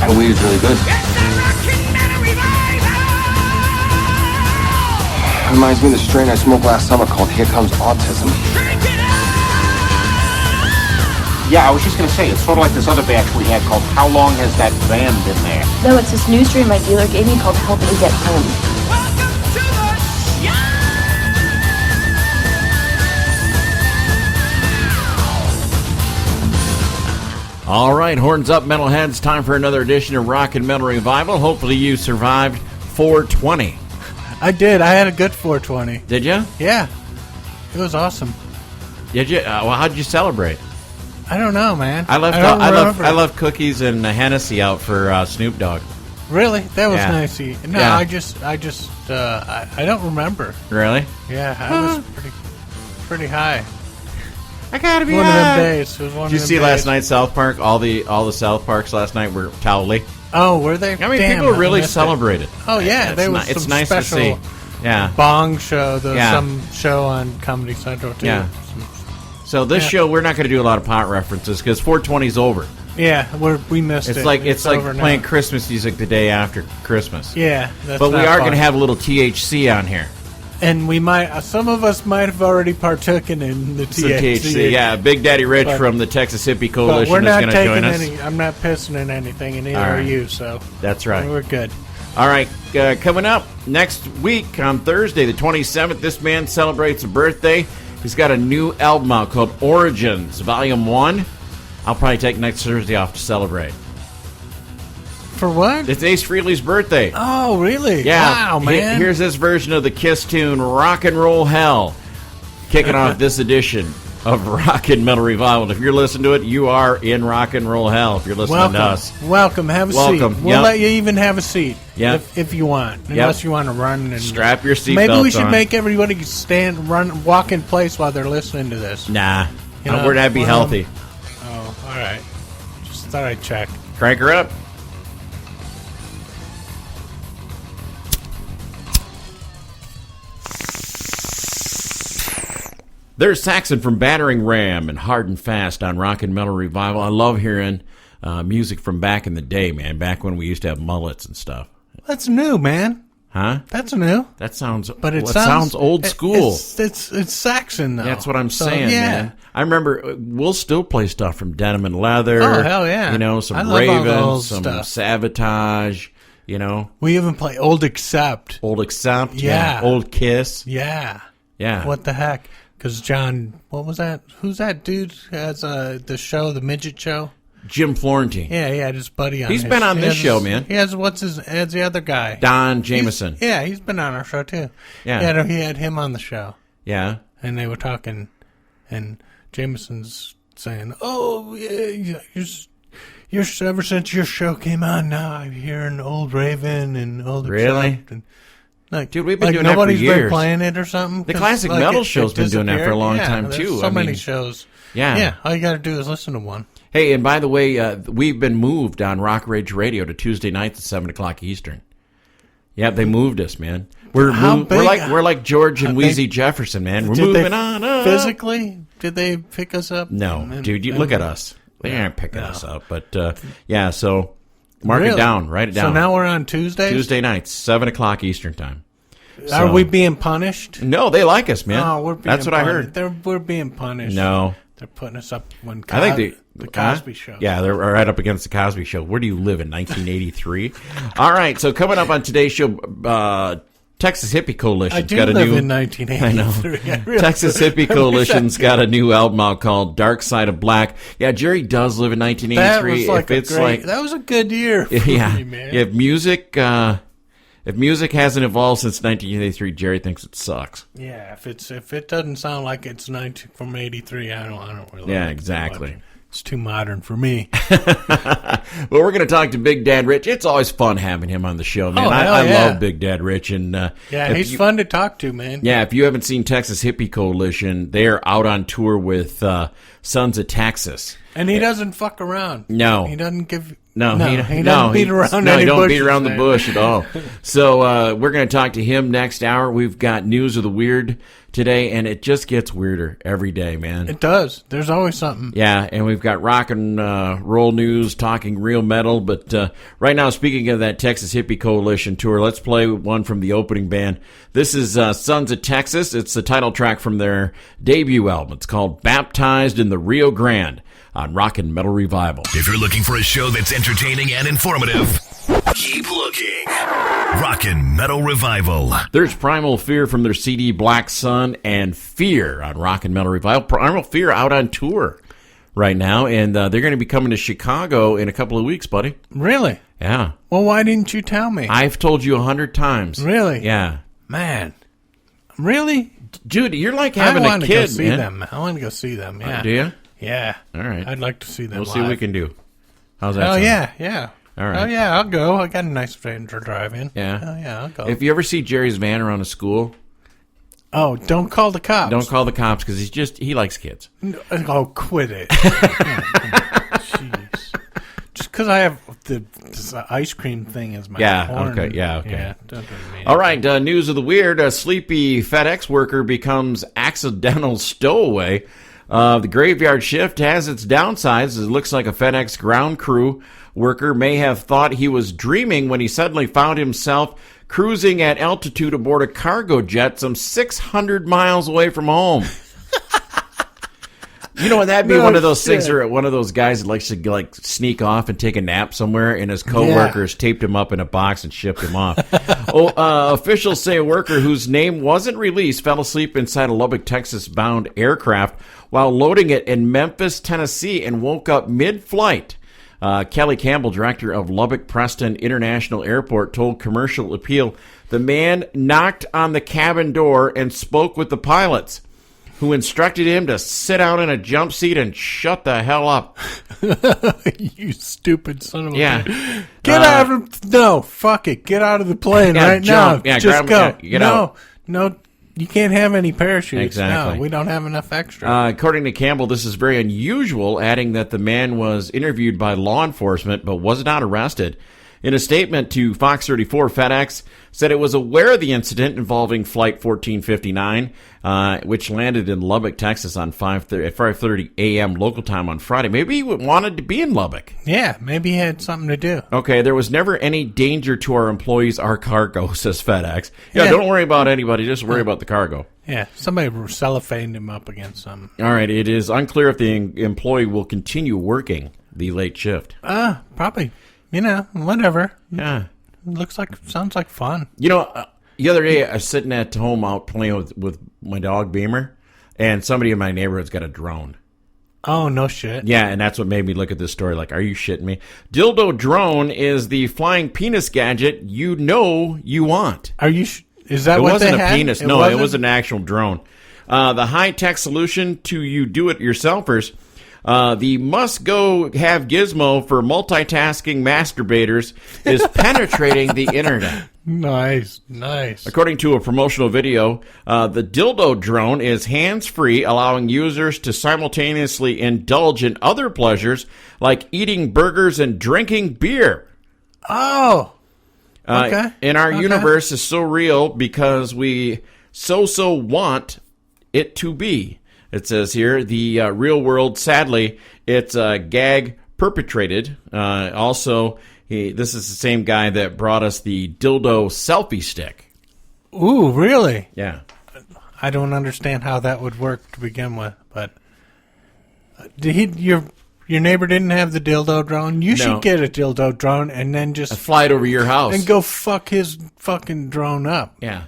That weed is really good. Reminds me of the strain I smoked last summer called Here Comes Autism. Yeah, I was just going to say, it's sort of like this other batch we had called How Long Has That Van Been There? No, it's this new strain my dealer gave me called Help Me Get Home. Welcome to the show! All right, horns up, metalheads. Time for another edition of Rock and Metal Revival. Hopefully you survived 420. I did. I had a good 420. Did you? Yeah. It was awesome. Did you? Well, how'd you celebrate? I don't know, man. I left cookies and Hennessy out for Snoop Dogg. Really? That was Yeah. nice. No, Yeah. I don't remember. Really? Yeah, I was pretty high. I gotta be One of them days. It was one Did you of them see days. last night South Park? All the South Parks last night were towely. Oh, were they? I mean, Damn, people I really missed it. celebrated. Oh yeah, there was It's some nice to special see. Yeah. Bong show. There was Yeah. some show on Comedy Central too. Yeah. So this show, we're not going to do a lot of pot references because 420 is over. Yeah, we missed it. It's like over playing now. Christmas music the day after Christmas. Yeah, that's But we not are fun. going to have a little THC on here. And we might. Some of us might have already partooken in the Some THC. yeah. Big Daddy Rich But- from the Texas Hippie But Coalition we're is not going to join taking us. any. I'm not pissing in anything, and neither All are right. you. So That's right. we're good. All right, coming up next week on Thursday, the 27th, this man celebrates a birthday. He's got a new album out called Origins, Volume 1. I'll probably take next Thursday off to celebrate. For what? It's Ace Frehley's birthday. Oh, really? Yeah. Wow, man. Here's this version of the Kiss tune, Rock and Roll Hell, kicking off this edition of Rock and Metal Revival. If you're listening to it, you are in Rock and Roll Hell if you're listening Welcome. to us. Welcome. Have a Welcome. seat. We'll Yep. let you even have a seat. Yep. If you want. Unless you want to run. And Strap your seatbelts Maybe we should on. make everybody walk in place while they're listening to this. Nah. You know, Wouldn't that be well, healthy? Oh, all right. Just thought I'd check. Crank her up. There's Saxon from Battering Ram and Hard and Fast on Rock and Metal Revival. I love hearing music from back in the day, man. Back when we used to have mullets and stuff. That's new, man. Huh? That's new. That sounds. But it sounds old school. It's Saxon, though. That's what I'm So, saying, yeah. man. I remember we'll still play stuff from Denim and Leather. Oh, hell yeah. You know, I some love all the Raven, old some stuff. Sabotage. You know, We even play Old Accept. Old Accept. Yeah. Old Kiss. Yeah. Yeah. What the heck? Because John, what was that? Who's that dude who has the show, the midget show? Jim Florentine. Yeah, he had his buddy on. He's been on he this has show, his- man. He has has the other guy, Don Jameson. Yeah, he's been on our show too. Yeah. He had him on the show, Yeah. and they were talking, and Jameson's saying, "Oh, yeah, you're ever since your show came on, now I'm hearing Old Raven and Old Really? Accept," and, like, Dude, we've been doing that for nobody's been years. playing it or something. The 'Cause, Classic like, Metal it Show's been doing that for a long disappeared. time, Yeah, too. there's so I many mean, shows. Yeah. Yeah, all you got to do is listen to one. Hey, and by the way, we've been moved on Rock Rage Radio to Tuesday nights at 7 o'clock Eastern. Yeah, they moved us, man. We're like George and Wheezy Jefferson, man. We're Did moving they on up. Physically, did they pick us up? No, dude, you look at us. They aren't picking No. us up, but yeah. So mark it Really? down, write it down. So now we're on Tuesdays? Tuesday nights, 7 o'clock Eastern time. Are So- we being punished? No, they like us, man. Oh, we're being That's what I heard. We're being punished. No. They're putting us up when I think the Cosby Show. Yeah, they're right up against the Cosby Show. Where do you live in 1983? All right, so coming up on today's show, Texas Hippie Coalition. I do got a live new, in 1983. I really Texas do. Hippie Coalition's got a new album out called Dark Side of Black. Yeah, Jerry does live in That 1983. was like if it's that was a good year for yeah, me, man. if music hasn't evolved since 1983, Jerry thinks it sucks. Yeah, if it doesn't sound like it's 19 from 83, I don't really. Yeah, like it exactly. much. It's too modern for me. Well, we're going to talk to Big Dad Rich. It's always fun having him on the show, man. Oh, hell I yeah. love Big Dad Rich, and Yeah, if he's you- fun to talk to, man. Yeah, if you haven't seen Texas Hippie Coalition, they are out on tour with Sons of Texas. And he doesn't fuck around. No. He doesn't give... No, he doesn't beat around No, any he don't beat bushes, around the man. bush at all. So we're going to talk to him next hour. We've got News of the Weird today, and it just gets weirder every day, man. It does. There's always something. Yeah, and we've got rock and roll news, talking real metal. But right now, speaking of that Texas Hippie Coalition tour, let's play one from the opening band. This is Sons of Texas. It's the title track from their debut album. It's called Baptized in the Rio Grande on Rock and Metal Revival. If you're looking for a show that's entertaining and informative, keep looking. Rockin' Metal Revival. There's Primal Fear from their CD Black Sun and Fear on Rock and Metal Revival. Primal Fear out on tour right now, and they're going to be coming to Chicago in a couple of weeks, buddy. Really? Yeah. Well, why didn't you tell me? I've told you 100 times. Really? Yeah. Man. Really? Dude, you're like having I a want kid, to go see man. them. I want to go see them, yeah. Do you? Yeah. All right. I'd like to see them We'll live. see what we can do. How's that Oh, sound? yeah. All right. Oh, yeah, I'll go. I got a nice van to drive in. Yeah. Oh, yeah, I'll go. If you ever see Jerry's van around a school, Oh, don't call the cops. don't call the cops because he likes kids. Oh, quit it. Jeez. Just because I have this ice cream thing as my horn. Okay. Yeah, okay. Yeah, doesn't mean All right, news of the weird. A sleepy FedEx worker becomes accidental stowaway. The graveyard shift has its downsides. It looks like a FedEx ground crew worker may have thought he was dreaming when he suddenly found himself cruising at altitude aboard a cargo jet some 600 miles away from home. You know, that'd be No one of those things shit. where one of those guys that likes to sneak off and take a nap somewhere, and his coworkers taped him up in a box and shipped him off. Officials say a worker whose name wasn't released fell asleep inside a Lubbock, Texas-bound aircraft while loading it in Memphis, Tennessee, and woke up mid-flight. Kelly Campbell, director of Lubbock Preston International Airport, told Commercial Appeal the man knocked on the cabin door and spoke with the pilots, who instructed him to sit down in a jump seat and shut the hell up. You stupid son of a Yeah. bitch. Get out of no, fuck it. Get out of the plane Yeah, right jump. now. Yeah, Just grab- go. yeah, get out. No, you can't have any parachutes. Exactly. No, we don't have enough extra. According to Campbell, this is very unusual, adding that the man was interviewed by law enforcement but was not arrested. In a statement to Fox 34, FedEx said it was aware of the incident involving Flight 1459, which landed in Lubbock, Texas on 5:30 a.m. local time on Friday. Maybe he wanted to be in Lubbock. Yeah, maybe he had something to do. Okay, there was never any danger to our employees, our cargo, says FedEx. Yeah, Yeah. don't worry about anybody, just worry about the cargo. Yeah, somebody cellophaned him up against something. All right, it is unclear if the employee will continue working the late shift. Probably. Whatever. Yeah. Sounds like fun. You know, the other day I was sitting at home out playing with my dog Beamer, and somebody in my neighborhood's got a drone. Oh, no shit. Yeah, and that's what made me look at this story like, are you shitting me? Dildo drone is the flying penis gadget you know you want. Are you? Is that It what wasn't they a had? penis. No, it was an actual drone. The high-tech solution to you do-it-yourselfers. The must-go-have gizmo for multitasking masturbators is penetrating the internet. Nice. According to a promotional video, the dildo drone is hands-free, allowing users to simultaneously indulge in other pleasures like eating burgers and drinking beer. Oh. Okay. In our universe is so real because we so want it to be. It says here, the real world, sadly, it's a gag perpetrated. Also, this is the same guy that brought us the dildo selfie stick. Ooh, really? Yeah. I don't understand how that would work to begin with, but your neighbor didn't have the dildo drone? You should get a dildo drone and then just fly it over your house. and go fuck his fucking drone up. Yeah.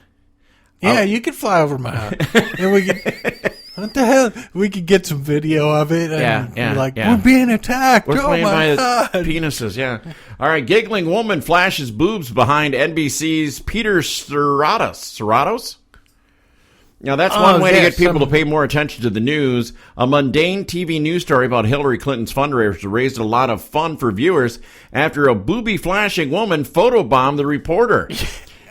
Yeah, you could fly over my house. And we could... What the hell? We could get some video of it. And Yeah, be like, yeah. we're being attacked. We're oh playing my by God. penises, yeah. All right, giggling woman flashes boobs behind NBC's Peter Serratos? Now, that's one way to get people to pay more attention to the news. A mundane TV news story about Hillary Clinton's fundraiser raised a lot of fun for viewers after a booby-flashing woman photobombed the reporter.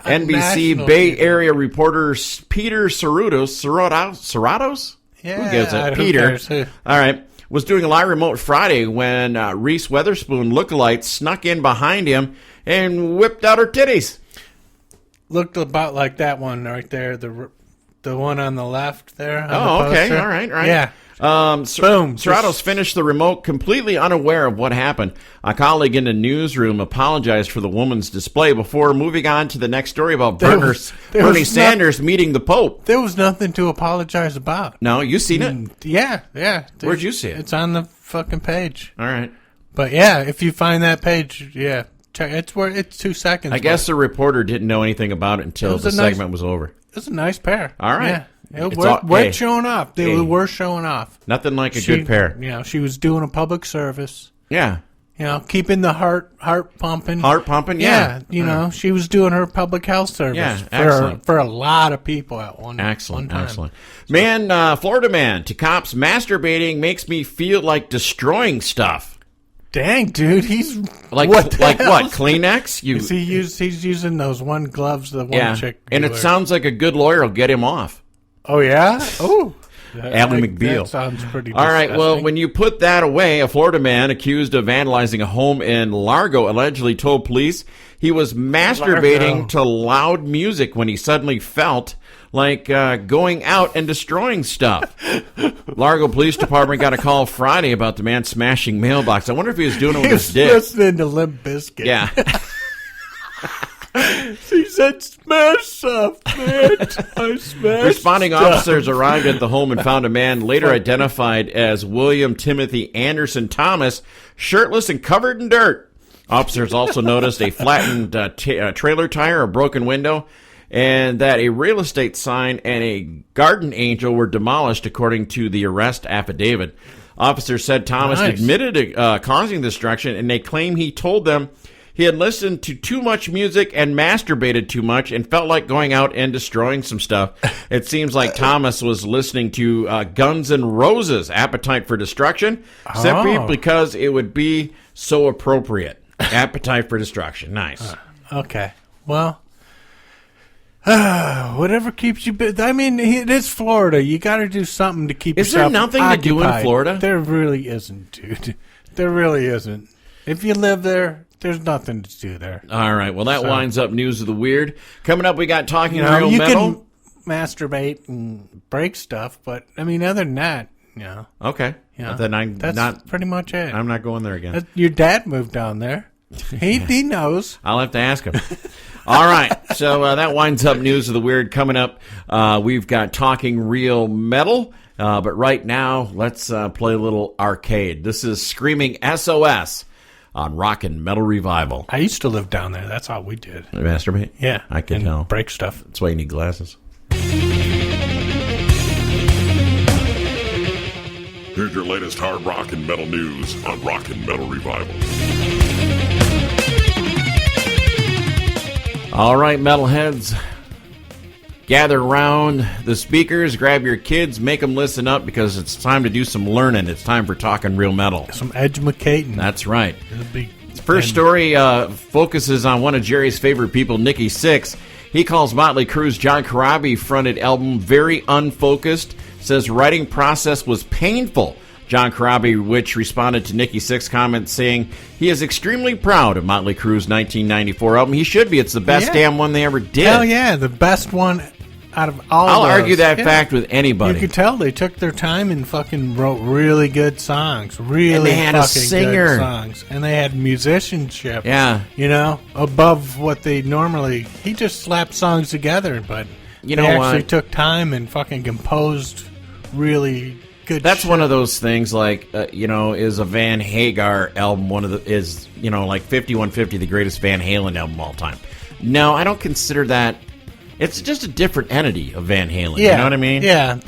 NBC Bay Area reporter Peter Serratos? Yeah, Who gives it? who Peter. cares? All right. was doing a live remote Friday when Reese Witherspoon lookalike snuck in behind him and whipped out her titties. Looked about like that one right there, the one on the left there. On Oh, the okay. poster. All right. Yeah. Boom. Just- Serratos finished the remote completely unaware of what happened. A colleague in the newsroom apologized for the woman's display before moving on to the next story about Bernie Sanders meeting the Pope. There was nothing to apologize about. No, you seen it? Yeah. Where'd you see it? It's on the fucking page. All right. But yeah, if you find that page, yeah, check. It's 2 seconds. I guess the reporter didn't know anything about it until the segment was over. It's a nice pair. All right. Yeah. It's We're showing off. They hey. were showing off. Nothing like a good pair. You know, she was doing a public service. Yeah. You know, keeping the heart pumping. Heart pumping, yeah. You know, she was doing her public health service for a lot of people at one time. Excellent. Man, Florida man, to cops masturbating makes me feel like destroying stuff. Dang, dude, he's Like what? Kleenex? He's using those one gloves the one chick. And it sounds like a good lawyer will get him off. Oh yeah. Oh. Ally McBeal. That sounds pretty All right, well, disgusting. when you put that away, a Florida man accused of vandalizing a home in Largo allegedly told police he was masturbating Largo. to loud music when he suddenly felt like going out and destroying stuff. Largo Police Department got a call Friday about the man smashing mailbox. I wonder if he was doing it with his He's dick. listening to Limp Bizkit. Yeah. He said, "Smash stuff, man. I smashed." Responding stuff. officers arrived at the home and found a man later identified as William Timothy Anderson Thomas, shirtless and covered in dirt. Officers also noticed a flattened trailer tire, a broken window, and that a real estate sign and a garden angel were demolished, according to the arrest affidavit. Officers said Thomas admitted to causing the destruction, and they claim he told them he had listened to too much music and masturbated too much and felt like going out and destroying some stuff. It seems like Thomas was listening to Guns N' Roses' Appetite for Destruction, simply because it would be so appropriate. Appetite for Destruction. Nice. Okay. Well, whatever keeps you busy. I mean, it is Florida. You got to do something to keep Is there yourself nothing to do in occupied. Florida? There really isn't, dude. There really isn't. If you live there, there's nothing to do there. All right. Well, that winds up News of the Weird. Coming up, we got Talking You know, Real you Metal. can masturbate and break stuff, but I mean, other than that, you know. Okay. You know, Then that's pretty much it. I'm not going there again. Your dad moved down there. He knows. I'll have to ask him. All right. So that winds up News of the Weird. Coming up, we've got Talking Real Metal. But right now, let's play a little arcade. This is Screaming SOS on Rockin' Metal Revival. I used to live down there. That's all we did. Masturbate? Yeah. I can and tell. Break stuff. That's why you need glasses. Here's your latest hard rock and metal news on Rockin' Metal Revival. All right, metalheads. Gather around the speakers, grab your kids, make them listen up because it's time to do some learning. It's time for Talking Real Metal. Some educating. That's right. Big, First story focuses on one of Jerry's favorite people, Nikki Sixx. He calls Motley Crue's John Corabi fronted album very unfocused, says writing process was painful. John Corabi, which responded to Nikki Sixx's comments saying he is extremely proud of Motley Crue's 1994 album. He should be. It's the best damn one they ever did. Hell yeah, the best one out of all I'll of those. argue that fact with anybody. You could tell they took their time and fucking wrote really good songs. Really And they had a fucking singer. good songs. And they had musicianship. Yeah. You know, above what they normally... He just slapped songs together, but You they know actually what? took time and fucking composed really good That's shit. one of those things like, is a Van Hagar album like 5150 the greatest Van Halen album of all time? No, I don't consider that. It's just a different entity of Van Halen. Yeah. You know what I mean? Yeah,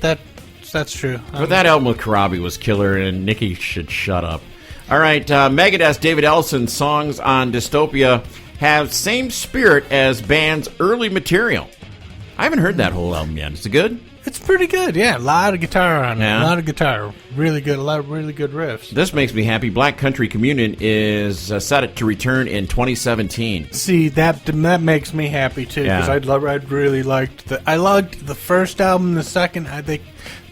that's true. But that album with Corabi was killer, and Nikki should shut up. All right, Megadeth's David Ellefson's songs on Dystopia have same spirit as band's early material. I haven't heard that whole album yet. Is it good? It's pretty good, yeah. A lot of guitar on it. Yeah. A lot of guitar. Really good. A lot of really good riffs. This makes me happy. Black Country Communion is set to return in 2017. See, that makes me happy too because Yeah. I really liked I liked the first album. The second,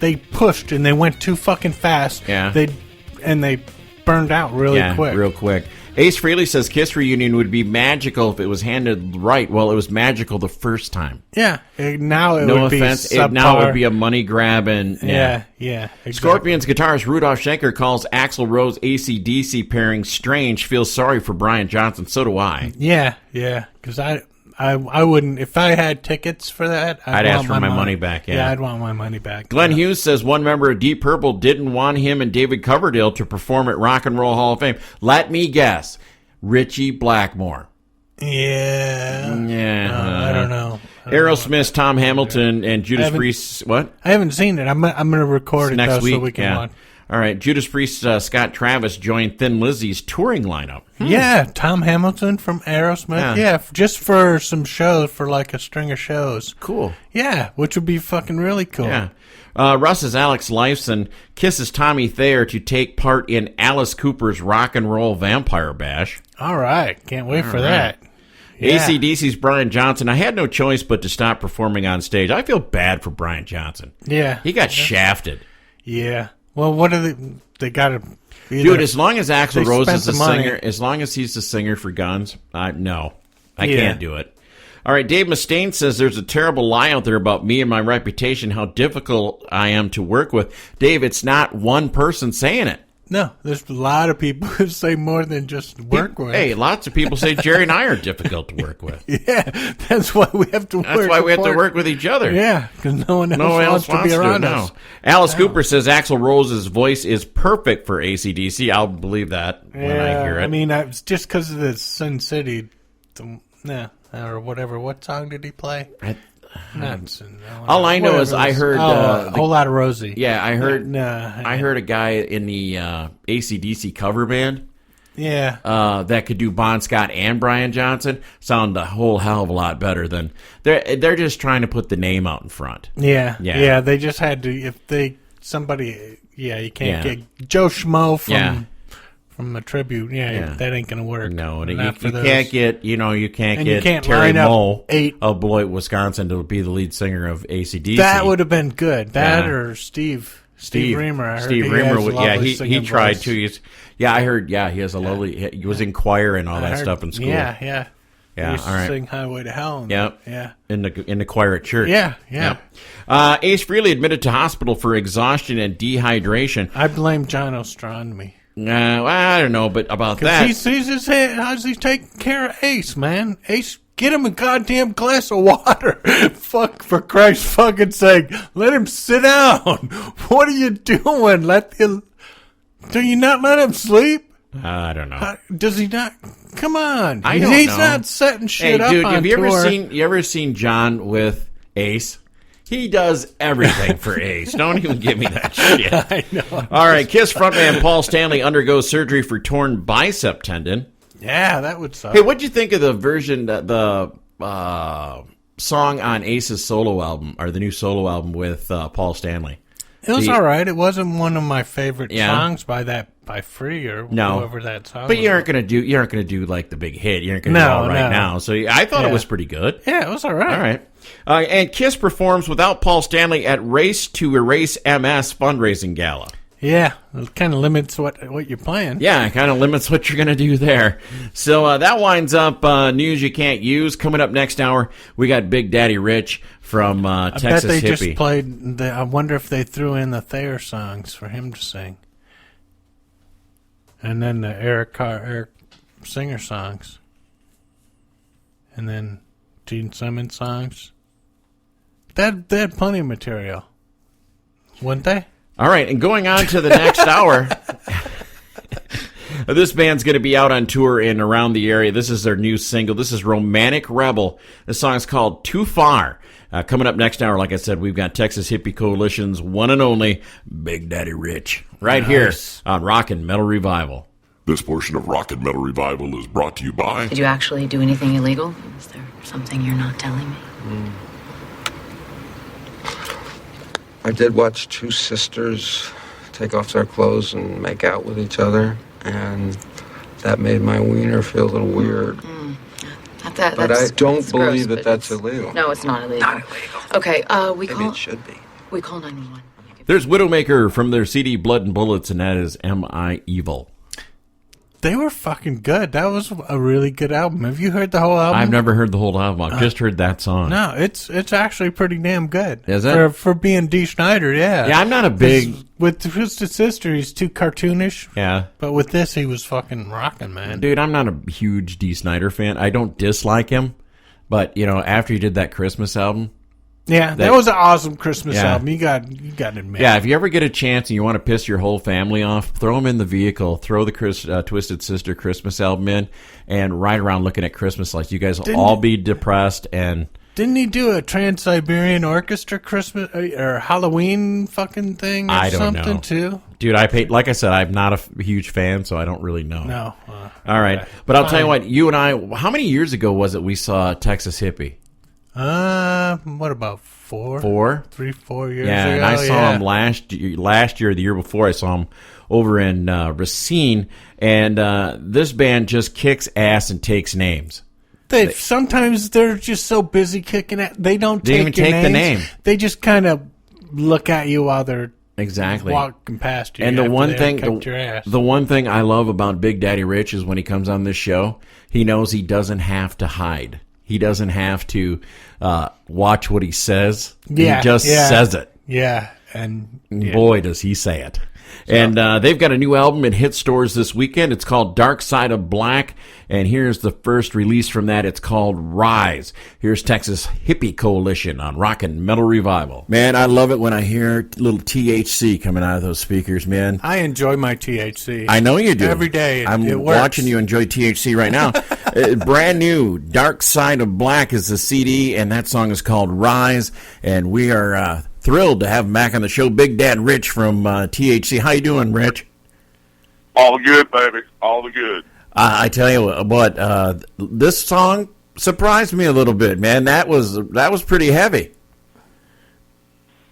they pushed and they went too fucking fast. Yeah. They they burned out really quick. real quick. Ace Frehley says Kiss reunion would be magical if it was handled right. Well, it was magical the first time. Yeah. Now it No would offense. be subpar. Now it would be a money grab. And Yeah, exactly. Scorpions guitarist Rudolph Schenker calls Axl Rose AC/DC pairing strange. Feels sorry for Brian Johnson. So do I. Yeah, because I wouldn't, if I had tickets for that, I'd ask for my money back, yeah. I'd want my money back. Glenn Hughes says one member of Deep Purple didn't want him and David Coverdale to perform at Rock and Roll Hall of Fame. Let me guess. Richie Blackmore. Yeah. I don't know. Aerosmith's Tom Hamilton and Judas Priest. What? I haven't seen it. I'm going to record it Next though, week, so we can watch. All right, Judas Priest, Scott Travis joined Thin Lizzy's touring lineup. Yeah, Tom Hamilton from Aerosmith. Yeah, just for some shows, for like a string of shows. Cool. Yeah, which would be fucking really cool. Yeah. Russ's Alex Lifeson kisses Tommy Thayer to take part in Alice Cooper's Rock and Roll Vampire Bash. All right, can't wait for that. Yeah. AC/DC's Brian Johnson. I had no choice but to stop performing on stage. I feel bad for Brian Johnson. Yeah. He got shafted. Yeah. Well, what are they got to... Dude, as long as Axl Rose is the singer, as long as he's the singer for Guns, no. I can't do it. All right, Dave Mustaine says there's a terrible lie out there about me and my reputation, how difficult I am to work with. Dave, it's not one person saying it. No, there's a lot of people who say more than just work with. Hey, lots of people say Jerry and I are difficult to work with. Yeah, that's why we have to work. That's why we have to work with each other. Yeah, because no one else wants to be around us. Alice Cooper says Axl Rose's voice is perfect for AC/DC. I'll believe that when I hear it. I mean, it's just because of the Sin City, or whatever. What song did he play? All I know is I heard a whole lot of Rosie. Yeah, I heard. I heard a guy in the AC/DC cover band. Yeah, that could do Bon Scott and Brian Johnson sound a whole hell of a lot better than they're just trying to put the name out in front. Yeah. They just had to. If they somebody, you can't get Joe Schmo from the tribute. That ain't gonna work. No, you can't get Terry line up Moe 8 of Beloit, Wisconsin to be the lead singer of AC/DC. That would have been good. That or Steve Reamer. Steve Reamer. He tried too. I heard. Yeah, he has a lovely. He was in choir and all that stuff in school. Yeah. He used to sing Highway to Hell. Yeah. In the choir at church. Yeah. Ace Frehley admitted to hospital for exhaustion and dehydration. I blame John Ostronomy. I don't know, but about that. He sees his head. How's he taking care of Ace, man? Ace, get him a goddamn glass of water. Fuck, for Christ's fucking sake. Let him sit down. What are you doing? Do you not let him sleep? I don't know. Does he not? Come on. He's not setting shit up dude, on have you tour. ever seen John with Ace? He does everything for Ace. Don't even give me that shit. I know. All right, Kiss frontman Paul Stanley undergoes surgery for torn bicep tendon. Yeah, that would suck. Hey, what'd you think of the version, the song on Ace's solo album, or the new solo album with Paul Stanley? It was all right. It wasn't one of my favorite songs by Free or whoever that song. But you aren't gonna do like the big hit. You aren't gonna do All Right Now. So I thought it was pretty good. Yeah, it was all right. All right. And Kiss performs without Paul Stanley at Race to Erase MS fundraising gala. Yeah, it kind of limits what you're playing. Yeah, it kind of limits what you're going to do there. So that winds up news you can't use. Coming up next hour, we got Big Daddy Rich from Texas Hippie. I bet they just played. I wonder if they threw in the Thayer songs for him to sing, and then the Eric Singer songs, and then Gene Simmons songs. They had plenty of material, wouldn't they? All right, and going on to the next hour, this band's going to be out on tour and around the area. This is their new single. This is Romantic Rebel. The song's called Too Far. Coming up next hour, like I said, we've got Texas Hippie Coalition's one and only Big Daddy Rich right here on Rockin' Metal Revival. This portion of Rockin' Metal Revival is brought to you by... Did you actually do anything illegal? Is there something you're not telling me? I did watch two sisters take off their clothes and make out with each other, and that made my wiener feel a little weird. But I don't believe that that's illegal. No, it's not illegal. Not illegal. Okay, Maybe it should be. We call 911. There's Widowmaker from their CD Blood and Bullets, and that is Am I Evil? They were fucking good. That was a really good album. Have you heard the whole album? I've never heard the whole album. I've just heard that song. No, it's actually pretty damn good. Is it? For being Dee Snider, yeah. Yeah, I'm not a big... With Twisted Sister, he's too cartoonish. Yeah. But with this, he was fucking rocking, man. Dude, I'm not a huge Dee Snider fan. I don't dislike him. But, you know, after he did that Christmas album... Yeah, that was an awesome Christmas Yeah. album. You got to admit. Yeah, if you ever get a chance and you want to piss your whole family off, throw them in the vehicle, throw the Twisted Sister Christmas album in, and ride around looking at Christmas lights. You guys will all be depressed. And Didn't he do a Trans-Siberian Orchestra Christmas or Halloween fucking thing or I don't something know. too? Dude, like I said, I'm not a huge fan, so I don't really know. No. All right. Okay. But I'll tell you what, you and I, how many years ago was it we saw Texas Hippie? What about 4? 4? 3, 4 years Yeah, ago? and I saw him last year, the year before, I saw him over in Racine, and this band just kicks ass and takes names. Sometimes they're just so busy kicking it, they don't They even take your take the names. name. They just kind of look at you while they're Exactly. walking past you. And the after one they thing, kicked your ass. the one thing I love about Big Daddy Rich is when he comes on this show, he knows he doesn't have to hide. He doesn't have to watch what he says. Yeah, he just yeah. says it. Yeah, and Boy, does he say it. And they've got a new album in hit stores this weekend. It's called Dark Side of Black. And here's the first release from that. It's called Rise. Here's Texas Hippie Coalition on Rockin' Metal Revival. Man, I love it when I hear little THC coming out of those speakers, man. I enjoy my THC. I know you do. Every day. I'm it works. watching you enjoy THC right now. Brand new, Dark Side of Black is the CD, and that song is called Rise. And we are thrilled to have him back on the show, Big Dad Rich from THC. How you doing, Rich? All good, baby. All the good. I tell you what, this song surprised me a little bit, man. That was pretty heavy.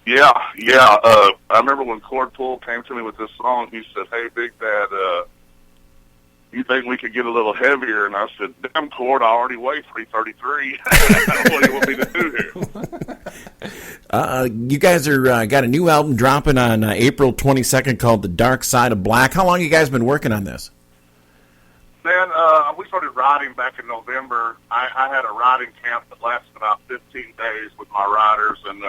Yeah. I remember when Cord Pull came to me with this song, he said, "Hey, Big Dad, you think we could get a little heavier?" And I said, "Damn, Cord, I already weigh 333. What do you want me to do here?" You guys are got a new album dropping on April 22nd called The Dark Side of Black. How long you guys been working on this? Man, we started riding back in November. I had a riding camp that lasted about 15 days with my riders, and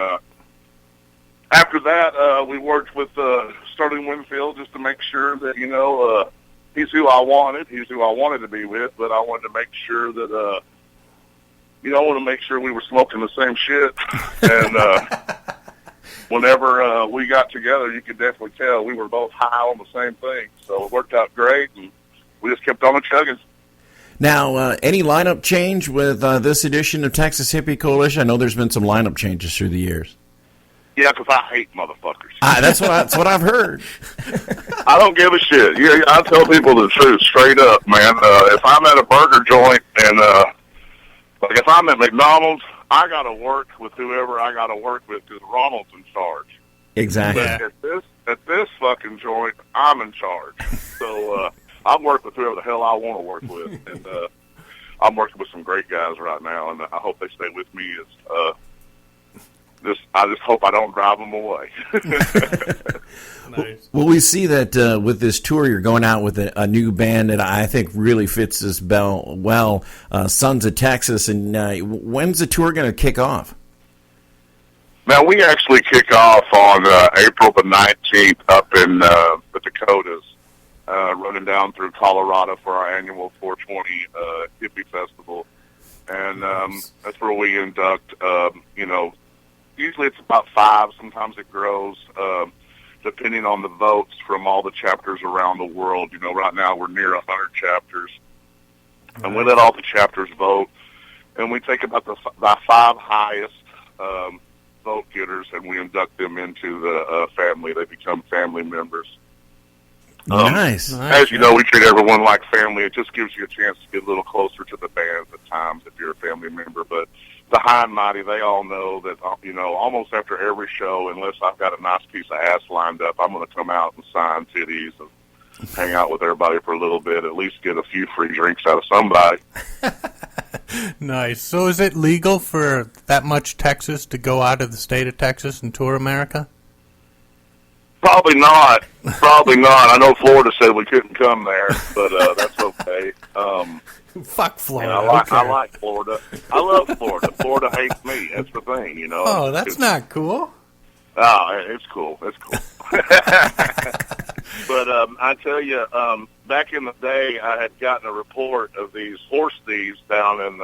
after that, we worked with Sterling Winfield just to make sure that, he's who I wanted. He's who I wanted to be with, but I wanted to make sure that, I want to make sure we were smoking the same shit. And whenever we got together, you could definitely tell we were both high on the same thing. So it worked out great, and we just kept on chugging. Now, any lineup change with this edition of Texas Hippie Coalition? I know there's been some lineup changes through the years. Yeah, because I hate motherfuckers. That's what I've heard. I don't give a shit. Yeah, I tell people the truth straight up, man. If I'm at a burger joint and like if I'm at McDonald's, I got to work with whoever I got to work with because Ronald's in charge. Exactly. But at this fucking joint, I'm in charge. So I work with whoever the hell I want to work with, and I'm working with some great guys right now, and I hope they stay with me. I just hope I don't drive them away. Nice. Well, we see that with this tour, you're going out with a new band that I think really fits this bill well, Sons of Texas. And when's the tour going to kick off? Now, we actually kick off on April the 19th up in the Dakotas, running down through Colorado for our annual 420 Hippie Festival. And that's where we induct, usually it's about 5. Sometimes it grows, depending on the votes from all the chapters around the world. Right now we're near 100 chapters. And we let all the chapters vote. And we take about the 5 highest vote getters, and we induct them into the family. They become family members. Nice. As you know, we treat everyone like family. It just gives you a chance to get a little closer to the bands at times if you're a family member. But the high and mighty, they all know that, almost after every show, unless I've got a nice piece of ass lined up, I'm going to come out and sign titties and hang out with everybody for a little bit, at least get a few free drinks out of somebody. Nice. So is it legal for that much Texas to go out of the state of Texas and tour America? Probably not. Probably not. I know Florida said we couldn't come there, but that's okay. Fuck Florida. And I like Florida. I love Florida. Florida hates me. That's the thing, you know. Oh, that's not cool. Oh, it's cool. It's cool. But I tell you, back in the day, I had gotten a report of these horse thieves down in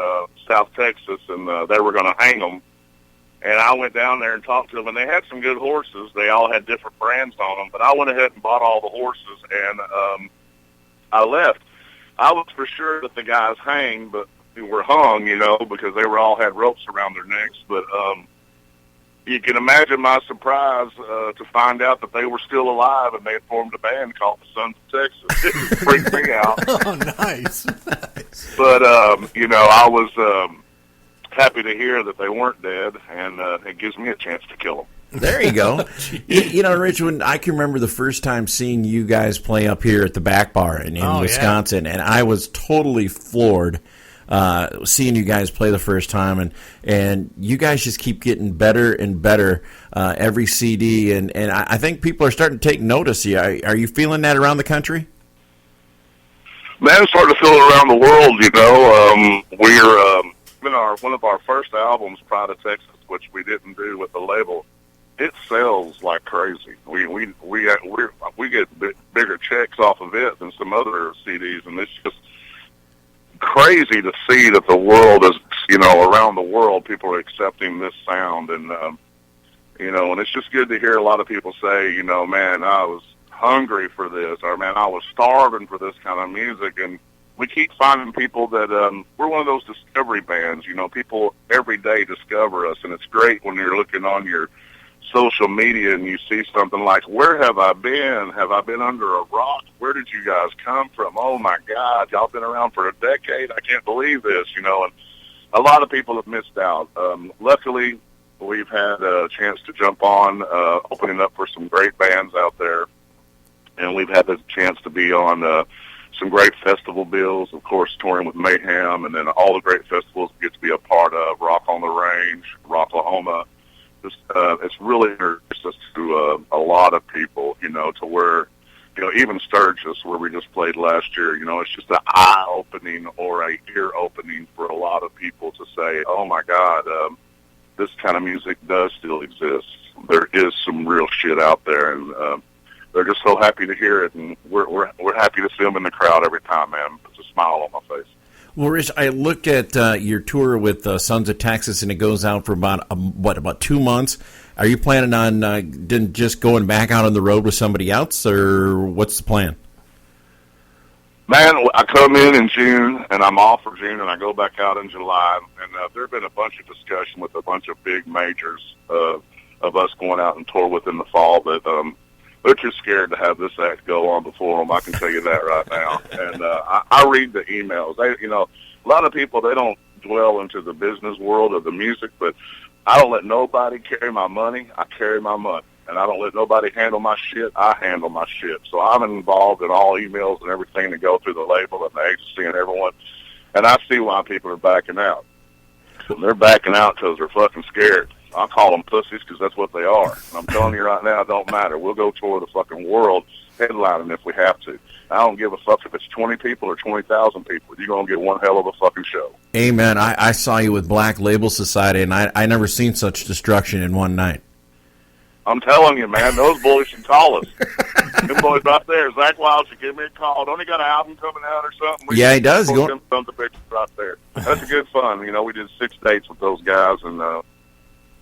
South Texas, and they were going to hang them. And I went down there and talked to them, and they had some good horses. They all had different brands on them, but I went ahead and bought all the horses, and I left. I was for sure that the guys hanged, but they were hung, you know, because they were all had ropes around their necks. But you can imagine my surprise to find out that they were still alive, and they had formed a band called the Sons of Texas. It freaked me out. Oh, nice. But, you know, I was happy to hear that they weren't dead, and it gives me a chance to kill them. There you go. you know, Rich, when I can remember the first time seeing you guys play up here at the Back Bar in Wisconsin, and I was totally floored seeing you guys play the first time, and you guys just keep getting better and better every CD, and I think people are starting to take notice. Are you feeling that around the country? Man, it's starting to feel it around the world, you know. We're one of our first albums, Pride of Texas, which we didn't do with the label. It sells like crazy. We get bigger checks off of it than some other CDs, and it's just crazy to see that the world is, you know, around the world, people are accepting this sound, and you know, and it's just good to hear a lot of people say, you know, man, I was hungry for this, or man, I was starving for this kind of music, and we keep finding people that we're one of those discovery bands. You know, people every day discover us, and it's great when you're looking on your social media and you see something like, where have I been? Have I been under a rock? Where did you guys come from? Oh, my God, y'all been around for a decade? I can't believe this, you know, and a lot of people have missed out. Luckily, we've had a chance to jump on, opening up for some great bands out there, and we've had the chance to be on some great festival bills, of course, touring with Mayhem, and then all the great festivals we get to be a part of, Rock on the Range, Rocklahoma. It's really introduced us to a lot of people, you know, to where, you know, even Sturgis, where we just played last year, you know, it's just an eye-opening or a ear-opening for a lot of people to say, oh, my God, this kind of music does still exist. There is some real shit out there, and they're just so happy to hear it, and we're happy to see them in the crowd every time, man. Puts a smile on my face. Well, Rich, I looked at your tour with Sons of Texas, and it goes out for about 2 months. Are you planning on just going back out on the road with somebody else, or what's the plan? Man, I come in June, and I'm off for June, and I go back out in July. And there have been a bunch of discussion with a bunch of big majors of us going out and tour within the fall, but they're too scared to have this act go on before them. I can tell you that right now. And I read the emails. You know, a lot of people, they don't dwell into the business world of the music, but I don't let nobody carry my money. I carry my money. And I don't let nobody handle my shit. I handle my shit. So I'm involved in all emails and everything that go through the label and the agency and everyone. And I see why people are backing out. They're backing out because they're fucking scared. I call them pussies because that's what they are. And I'm telling you right now, it don't matter. We'll go tour the fucking world headlining if we have to. I don't give a fuck if it's 20 people or 20,000 people. You're going to get one hell of a fucking show. Amen. I saw you with Black Label Society, and I never seen such destruction in one night. I'm telling you, man, those boys should call us. Them boys right there, Zach Wild should give me a call. Don't he got an album coming out or something? Yeah, he does. Them sons of bitches right there. That's a good fun. You know, we did 6 dates with those guys, and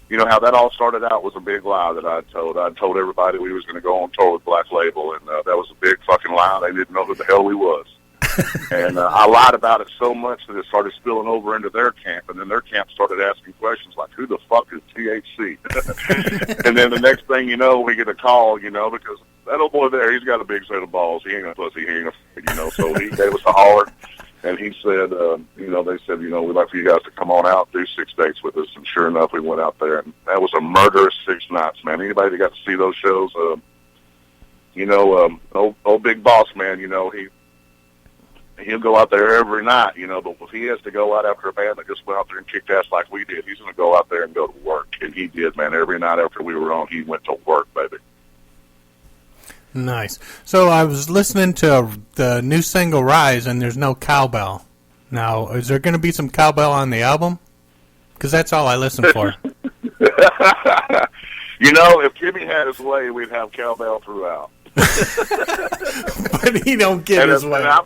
you know how that all started out was a big lie that I told. I told everybody we was going to go on tour with Black Label, and that was a big fucking lie. They didn't know who the hell we was. And I lied about it so much that it started spilling over into their camp, and then their camp started asking questions like, who the fuck is THC? And then the next thing you know, we get a call, you know, because that old boy there, he's got a big set of balls. He ain't a pussy. He ain't a, you know, so he gave us a holler. And he said, you know, they said, you know, we'd like for you guys to come on out, do 6 dates with us. And sure enough, we went out there. And that was a murderous 6 nights, man. Anybody that got to see those shows, you know, old Big Boss, man, you know, he'll go out there every night, you know, but if he has to go out after a band that just went out there and kicked ass like we did, he's going to go out there and go to work. And he did, man. Every night after we were on, he went to work, baby. Nice. So I was listening to the new single Rise, and there's no cowbell. Now, is there going to be some cowbell on the album? Because that's all I listen for. You know, if Timmy had his way, we'd have cowbell throughout. But he don't get his way. And I'm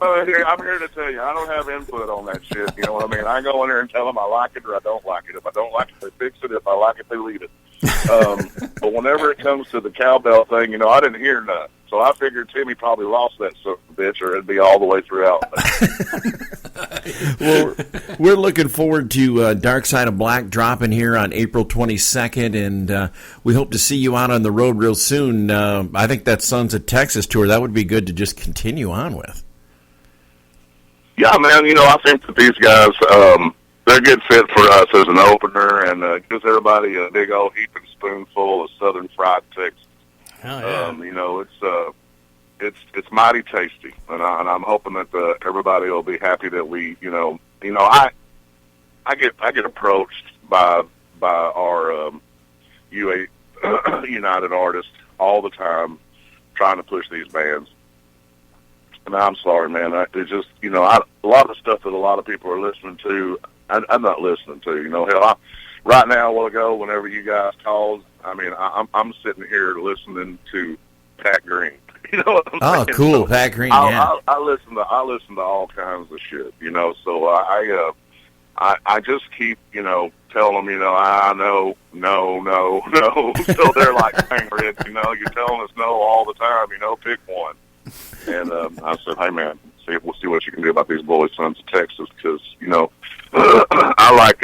here to tell you, I don't have input on that shit. You know what I mean? I go in there and tell them I like it or I don't like it. If I don't like it, they fix it. If I like it, they leave it. But whenever it comes to the cowbell thing, you know, I didn't hear none. So I figured Timmy probably lost that son of a bitch, or it'd be all the way throughout. Well, we're looking forward to Dark Side of Black dropping here on April 22nd, and we hope to see you out on the road real soon. I think that Sons of Texas tour, that would be good to just continue on with. Yeah, man, you know, I think that these guys, they're a good fit for us as an opener, and gives everybody a big old heaping spoonful of Southern fried Texas. Hell yeah. You know, it's mighty tasty, and I'm hoping that everybody will be happy that we, I get approached by our UA United artists all the time, trying to push these bands. And I'm sorry, man. It's just, a lot of the stuff that a lot of people are listening to, I'm not listening to. Hell, right now, a while ago, whenever you guys called, I mean, I'm sitting here listening to Pat Green. You know what I'm saying? Oh, cool, So Pat Green. Yeah, I listen to all kinds of shit. So I just keep telling them, I know, no. So they're like, dang, Rich, you're telling us no all the time. Pick one. And I said, hey man, we'll see what you can do about these boys, Sons of Texas, because I'm like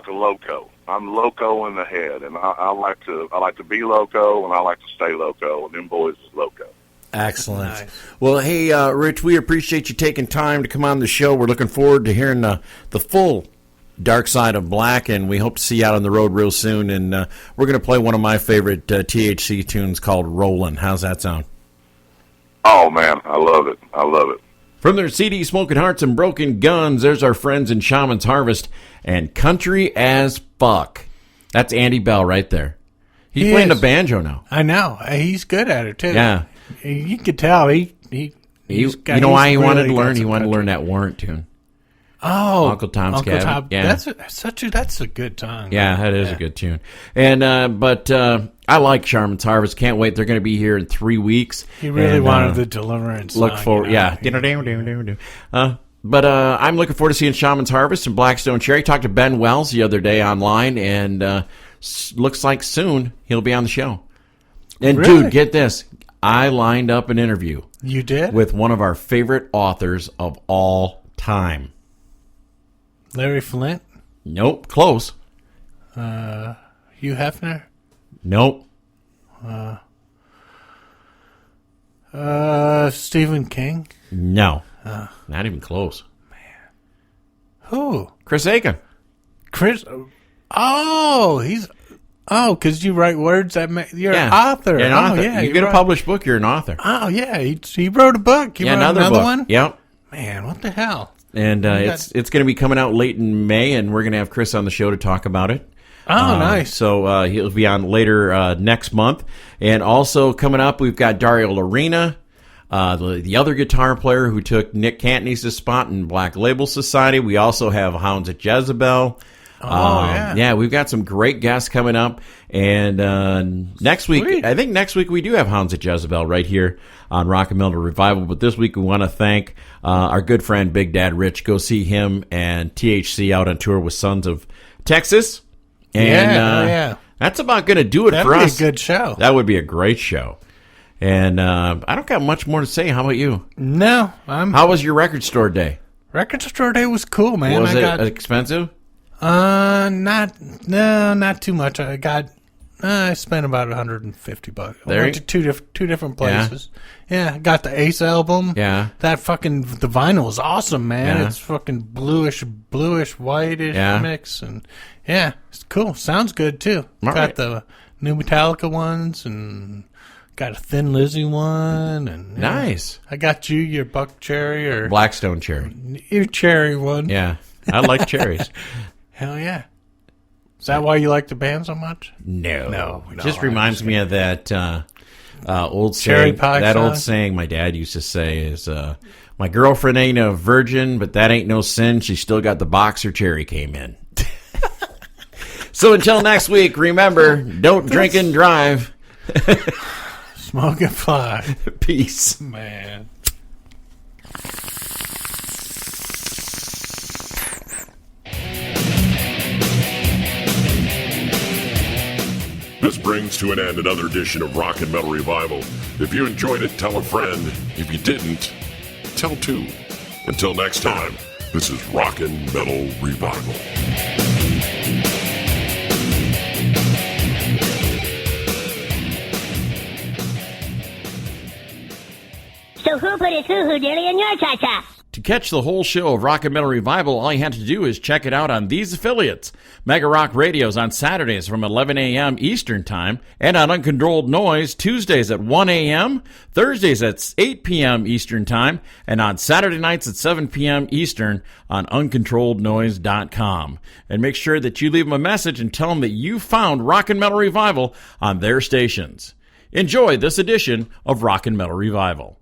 a loco. I'm loco in the head, and I like to be loco, and I like to stay loco, and them boys is loco. excellent. Nice. Well, hey, Rich, we appreciate you taking time to come on the show. We're looking forward to hearing the full Dark Side of Black, and we hope to see you out on the road real soon. And we're going to play one of my favorite THC tunes called Rollin'. How's that sound? Oh man, I love it. From their CD Smoking Hearts and Broken Guns, there's our friends in Shaman's Harvest and Country as Fuck. That's Andy Bell right there. He's playing the banjo now. I know. He's good at it, too. Yeah. You could tell. Why he wanted to learn? He wanted to learn that Warrant tune. Oh, Uncle Tom's Cabin. Tom. Yeah. That's a good song. Yeah, that is a good tune. And but I like Shaman's Harvest. Can't wait. They're going to be here in 3 weeks. He really wanted the Deliverance Look song, forward. Yeah. But I'm looking forward to seeing Shaman's Harvest and Blackstone Cherry. Talked to Ben Wells the other day online, and looks like soon he'll be on the show. And Really? dude, get this. I lined up an interview. You did? With one of our favorite authors of all time. Larry Flint? Nope. Close. Hugh Hefner? Nope. Stephen King? No. Not even close. Who? Chris Aiken. Chris? Oh, because you write words that you're an author. You're an author. Yeah, you get a published book, you're an author. Oh, yeah. He wrote a book. He wrote another book. one? Yep. Man, what the hell? And it's going to be coming out late in May, and we're going to have Chris on the show to talk about it. Oh, nice. So he'll be on later next month. And also coming up, we've got Dario Lorena, the other guitar player who took Nick Cantney's spot in Black Label Society. We also have Hounds at Jezebel. Yeah, we've got some great guests coming up. And next week, I think next week we do have Hounds at Jezebel right here on Rock and Metal Revival. But this week we want to thank our good friend Big Dad Rich. Go see him and THC out on tour with Sons of Texas. And that's about going to do it for us. That'd be a good show. That would be a great show. And I don't got much more to say. How about you? No. How was your record store day? Record store day was cool, man. Was it expensive? Not too much. I spent about $150. I went to two different places. Yeah, got the Ace album. Yeah. That the vinyl is awesome, man. Yeah. It's fucking bluish, whitish mix, and yeah, it's cool. Sounds good too. Got the new Metallica ones, and got a Thin Lizzy one, and nice. I got you your Buck Cherry or Blackstone Cherry. Your cherry one. Yeah, I like cherries. Hell yeah. that why you like the band so much? No. It No, just I reminds me of that old Cherry saying. pie That song? old saying my dad used to say is, "My girlfriend ain't a virgin, but that ain't no sin. She still got the box her cherry came in." So until next week, remember, don't drink and drive. Smoke and fly. Peace. Man. This brings to an end another edition of Rock and Metal Revival. If you enjoyed it, tell a friend. If you didn't, tell two. Until next time, this is Rock and Metal Revival. So who put his hoo-hoo dilly in your cha-cha? To catch the whole show of Rock and Metal Revival, all you have to do is check it out on these affiliates. Megarock Radios on Saturdays from 11 a.m. Eastern Time, and on Uncontrolled Noize Tuesdays at 1 a.m., Thursdays at 8 p.m. Eastern Time, and on Saturday nights at 7 p.m. Eastern on UncontrolledNoise.com. And make sure that you leave them a message and tell them that you found Rock and Metal Revival on their stations. Enjoy this edition of Rock and Metal Revival.